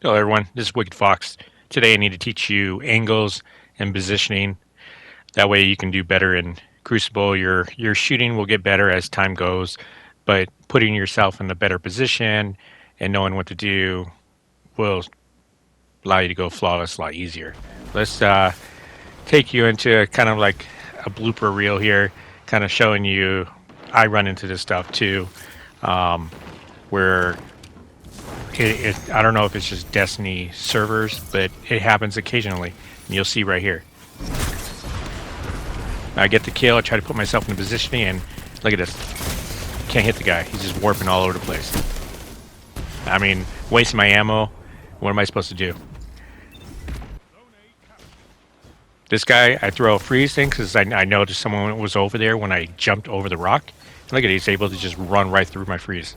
Hello, everyone. This is Wicked Fox. Today, I need to teach you angles and positioning. That way, you can do better in Crucible. Your shooting will get better as time goes, but putting yourself in a better position and knowing what to do will allow you to go flawless a lot easier. Let's take you into kind of like a blooper reel here, kind of showing you. I run into this stuff too, where I don't know if it's just Destiny servers, but it happens occasionally. And you'll see right here. I get the kill. I try to put myself in a positioning, and look at this. Can't hit the guy. He's just warping all over the place. I mean, wasting my ammo. What am I supposed to do? This guy, I throw a freeze thing because I noticed someone was over there when I jumped over the rock. And look at it. He's able to just run right through my freeze.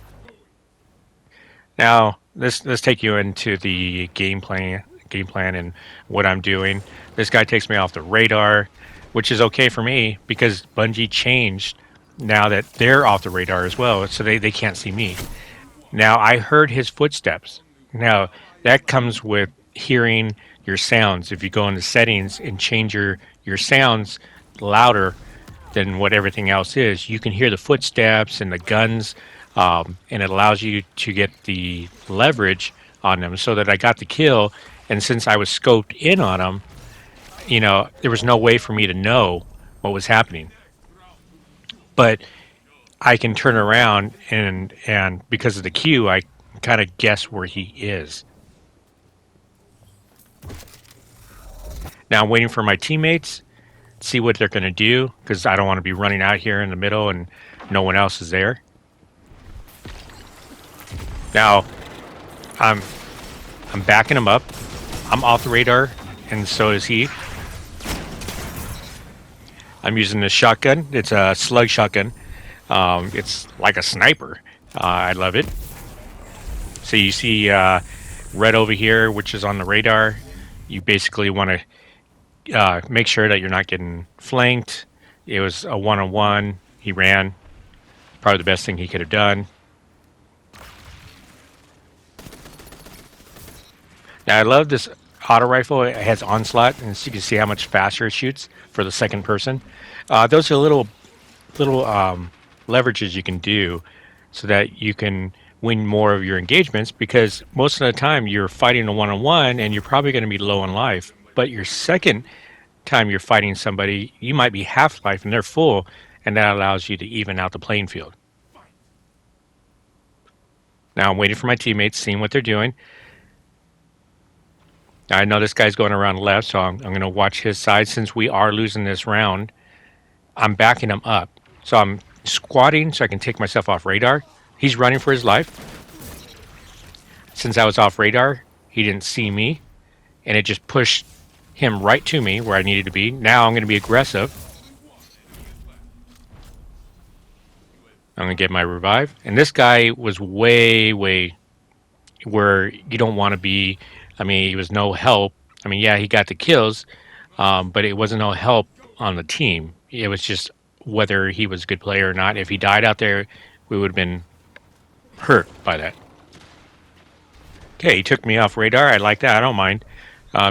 Now, let's take you into the game plan and what I'm doing. This guy takes me off the radar, which is okay for me because Bungie changed now that they're off the radar as well, so they can't see me. Now I heard his footsteps. Now that comes with hearing your sounds. If you go into settings and change your sounds louder than what everything else is, you can hear the footsteps and the guns, and it allows you to get the leverage on them. So that I got the kill, and since I was scoped in on them, there was no way for me to know what was happening. But I can turn around and because of the queue, I kind of guess where he is. Now I'm waiting for my teammates, see what they're going to do because I don't want to be running out here in the middle and no one else is there. Now I'm I'm backing him up. I'm off the radar, and so is he. I'm using this shotgun. It's a slug shotgun. It's like a sniper. I love it. So you see red over here, which is on the radar. You basically want to make sure that you're not getting flanked. It was a one-on-one. He ran. Probably the best thing he could have done. Now I love this auto rifle. It has onslaught, and so you can see how much faster it shoots for the second person. Those are little leverages you can do so that you can win more of your engagements because most of the time you're fighting a one-on-one and you're probably going to be low on life. But your second time you're fighting somebody, you might be half life and they're full, and that allows you to even out the playing field. Now I'm waiting for my teammates, seeing what they're doing. I know this guy's going around left, so I'm going to watch his side. Since we are losing this round, I'm backing him up. So I'm squatting so I can take myself off radar. He's running for his life. Since I was off radar, he didn't see me, and it just pushed him right to me where I needed to be. Now I'm going to be aggressive. I'm going to get my revive. And this guy was way where you don't want to be. I mean, he was no help. I mean, yeah, he got the kills, but it wasn't no help on the team. It was just whether he was a good player or not. If he died out there, we would have been hurt by that. Okay, he took me off radar. I like that. I don't mind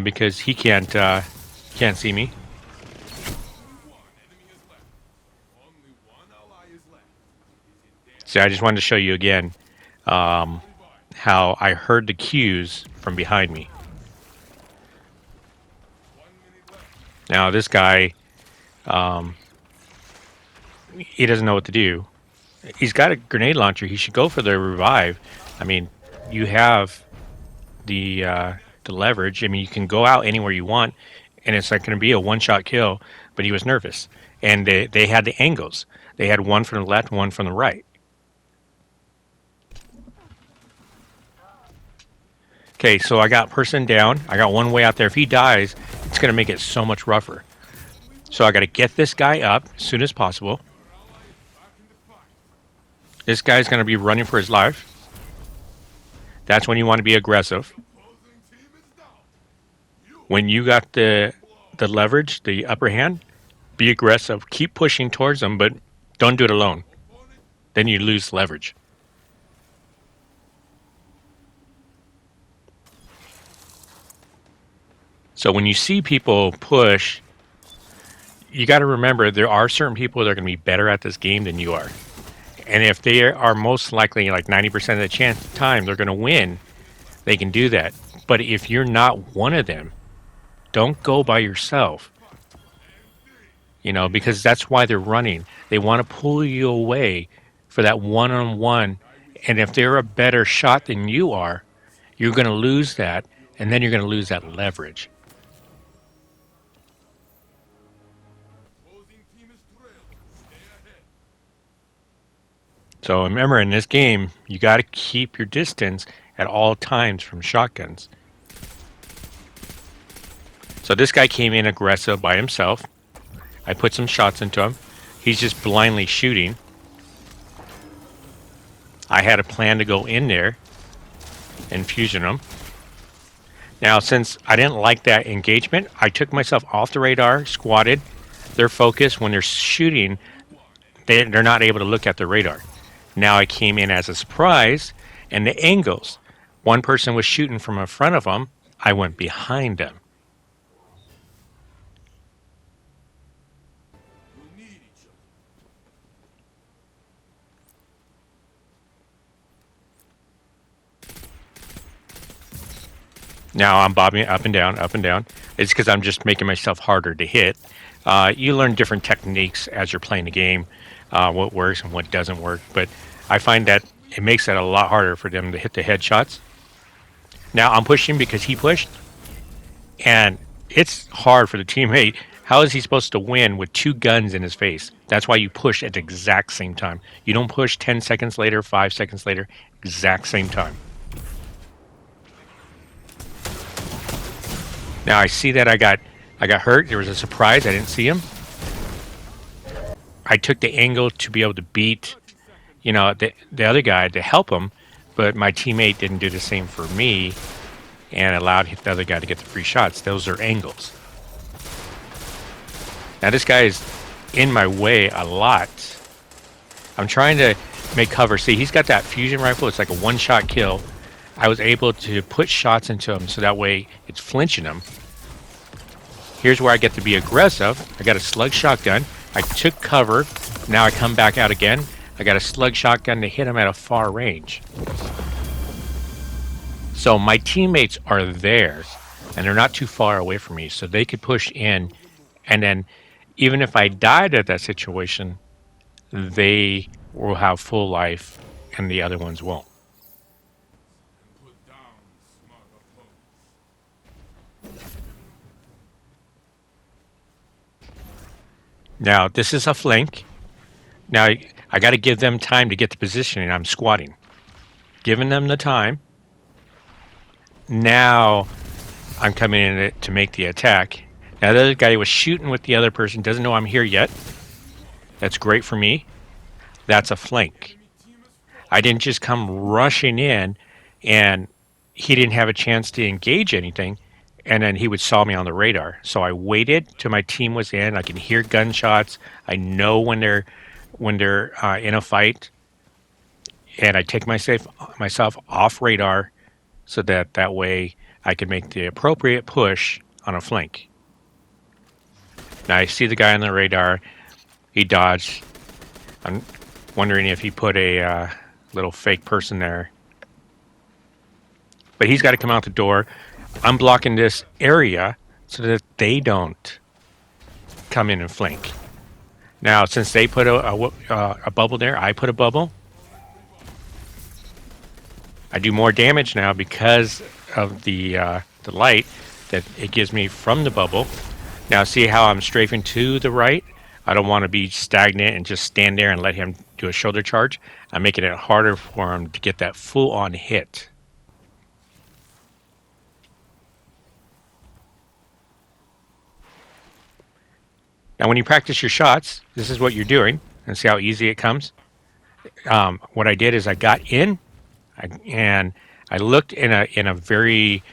because he can't see me. So I just wanted to show you again how I heard the cues from behind me. Now this guy, um, he doesn't know what to do. He's got a grenade launcher. He should go for the revive. I mean, you have the leverage. I mean, you can go out anywhere you want, and it's like going to be a one-shot kill. But he was nervous, and they had the angles. They had one from the left, one from the right. Okay, so I got person down. I got one way out there. If he dies, it's going to make it so much rougher. So I got to get this guy up as soon as possible. This guy's going to be running for his life. That's when you want to be aggressive. When you got the leverage, the upper hand, be aggressive. Keep pushing towards them, but don't do it alone. Then you lose leverage. So when you see people push, you got to remember there are certain people that are going to be better at this game than you are. And if they are most likely, like 90% of the time, they're going to win, they can do that. But if you're not one of them, don't go by yourself. Because that's why they're running. They want to pull you away for that one-on-one. And if they're a better shot than you are, you're going to lose that, and then you're going to lose that leverage. So remember, in this game, you got to keep your distance at all times from shotguns. So this guy came in aggressive by himself. I put some shots into him. He's just blindly shooting. I had a plan to go in there and fusion him. Now, since I didn't like that engagement, I took myself off the radar, squatted. Their focus, when they're shooting, they're not able to look at the radar. Now I came in as a surprise, and the angles. One person was shooting from in front of them. I went behind them. Now I'm bobbing up and down, up and down. It's because I'm just making myself harder to hit. You learn different techniques as you're playing the game, what works and what doesn't work. But I find that it makes it a lot harder for them to hit the headshots. Now I'm pushing because he pushed. And it's hard for the teammate. How is he supposed to win with two guns in his face? That's why you push at the exact same time. You don't push 10 seconds later, 5 seconds later, exact same time. Now I see that I got hurt. There was a surprise. I didn't see him. I took the angle to be able to beat, the other guy to help him, but my teammate didn't do the same for me and allowed the other guy to get the free shots. Those are angles. Now this guy is in my way a lot. I'm trying to make cover. See, he's got that fusion rifle. It's like a one-shot kill. I was able to put shots into him so that way it's flinching him. Here's where I get to be aggressive. I got a slug shotgun. I took cover. Now I come back out again. I got a slug shotgun to hit him at a far range. So my teammates are there, and they're not too far away from me, so they could push in. And then even if I died at that situation, they will have full life, and the other ones won't. Now, this is a flank. Now, I got to give them time to get the position, and I'm squatting. Giving them the time. Now, I'm coming in to make the attack. Now, the other guy was shooting with the other person, doesn't know I'm here yet. That's great for me. That's a flank. I didn't just come rushing in, and he didn't have a chance to engage anything. And then he would saw me on the radar. So I waited till my team was in. I can hear gunshots. I know when they're in a fight, and I take myself off radar, so that way I can make the appropriate push on a flank. Now I see the guy on the radar. He dodged. I'm wondering if he put a little fake person there, but he's got to come out the door. I'm blocking this area so that they don't come in and flank. Now, since they put a bubble there, I put a bubble. I do more damage now because of the light that it gives me from the bubble. Now, see how I'm strafing to the right? I don't want to be stagnant and just stand there and let him do a shoulder charge. I'm making it harder for him to get that full-on hit. Now, when you practice your shots, this is what you're doing, and see how easy it comes. What I did is I got in, and I looked in a very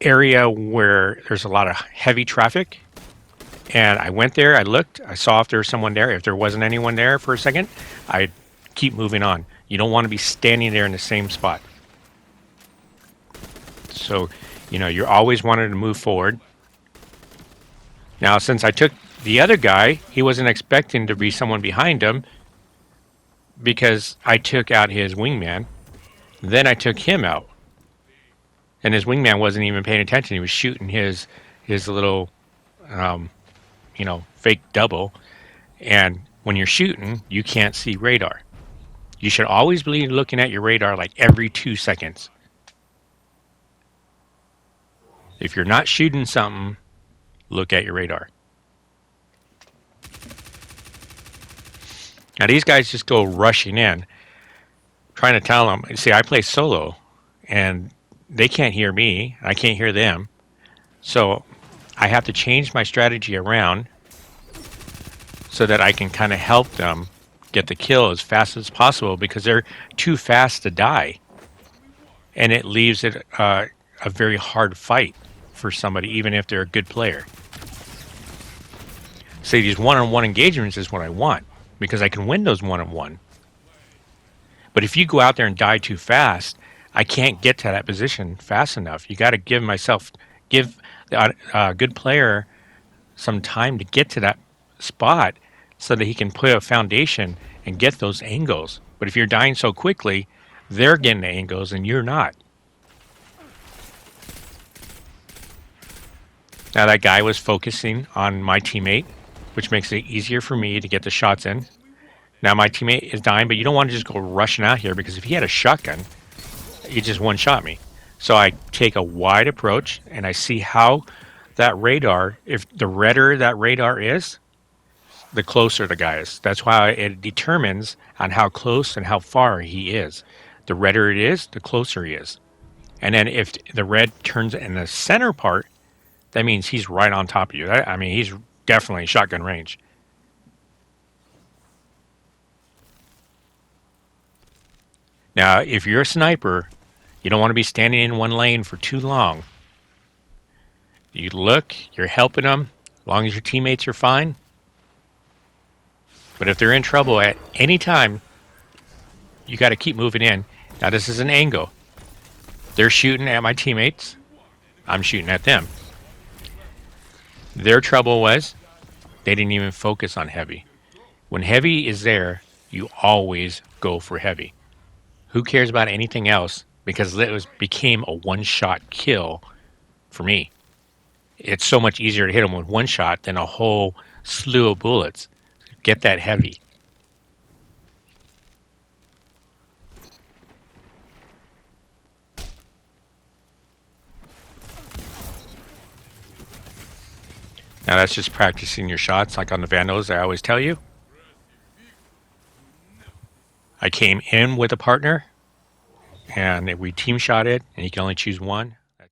area where there's a lot of heavy traffic, and I went there. I looked. I saw if there was someone there. If there wasn't anyone there for a second, I'd keep moving on. You don't want to be standing there in the same spot. So You're always wanting to move forward. Now, since I took the other guy, he wasn't expecting to be someone behind him because I took out his wingman. Then I took him out, and his wingman wasn't even paying attention. He was shooting his little, um, fake double. And when you're shooting, you can't see radar. You should always be looking at your radar like every 2 seconds. If you're not shooting something, look at your radar. Now these guys just go rushing in, trying to tell them. See, I play solo, and they can't hear me. I can't hear them. So I have to change my strategy around so that I can kind of help them get the kill as fast as possible because they're too fast to die. And it leaves it a very hard fight for somebody, even if they're a good player. See, these one-on-one engagements is what I want because I can win those one-on-one. But if you go out there and die too fast, I can't get to that position fast enough. You got to give a good player some time to get to that spot so that he can put a foundation and get those angles. But if you're dying so quickly, they're getting the angles and you're not. Now that guy was focusing on my teammate, which makes it easier for me to get the shots in. Now my teammate is dying, but you don't want to just go rushing out here because if he had a shotgun, he just one-shot me. So I take a wide approach and I see how that radar, if the redder that radar is, the closer the guy is. That's why it determines on how close and how far he is. The redder it is, the closer he is. And then if the red turns in the center part, that means he's right on top of you. I mean, he's definitely shotgun range. Now, if you're a sniper, you don't want to be standing in one lane for too long. You look, you're helping them, as long as your teammates are fine. But if they're in trouble at any time, you got to keep moving in. Now, this is an angle. They're shooting at my teammates. I'm shooting at them. Their trouble was they didn't even focus on heavy. When heavy is there, you always go for heavy. Who cares about anything else? Because it became a one-shot kill for me. It's so much easier to hit them with one shot than a whole slew of bullets. Get that heavy. Now that's just practicing your shots like on the Vandals, I always tell you. I came in with a partner and we team shot it and you can only choose one.